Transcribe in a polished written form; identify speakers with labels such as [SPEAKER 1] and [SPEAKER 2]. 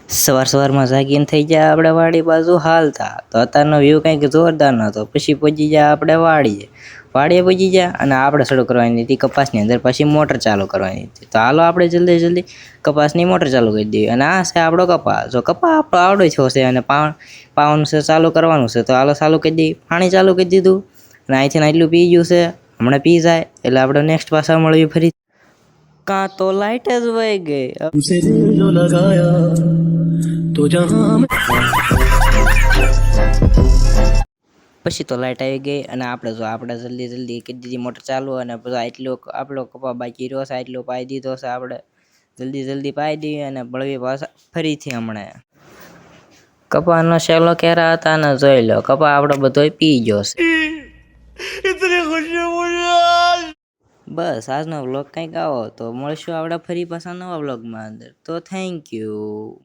[SPEAKER 1] સવારમાં જાગીને થઈ જાય આપણે વાડી બાજુ હાલતા, તો અત્યારનો વ્યૂ કંઈક જોરદાર નહોતો. પછી પહોંચી જાય આપણે વાડીએ પહોંચી જાય અને આપણે શરૂ કરવાની હતી કપાસની અંદર પછી મોટર ચાલુ કરવાની હતી. તો હાલો આપણે જલ્દી કપાસની મોટર ચાલુ કરી દઈએ. અને આ છે આપણો કપાસ. જો કપા આપણો આવડો છો છે અને પાવાનું છે, ચાલુ કરવાનું છે. તો હાલો ચાલુ કરી દઈએ. પાણી ચાલુ કરી દીધું અને અહીંથી એટલું પી ગયું છે. હમણાં પી જાય એટલે આપણે નેક્સ્ટ પાછા મળીએ ફરી. કાં તો લાઈટ જ વહી ગઈ. પછી તો લાઈટ આવી ગઈ અને આપણે જલ્દી કરી દીધી મોટર ચાલુ. અને પછી આપણો કપા બાકી રહ્યો છે, આટલો પાઈ દીધો છે. આપણે જલ્દી પાઈ દઈએ અને બળવી પાછા ફરીથી. હમણાં કપાનો શેલો કેરા હતા ને જોઈ લો, કપા આપણો બધો પી ગયો છે. બસ આજનો વ્લોગ કંઈક આવો. તો મળશું આપણે ફરી પાછા નવા વ્લોગમાં અંદર. તો થેન્ક યુ.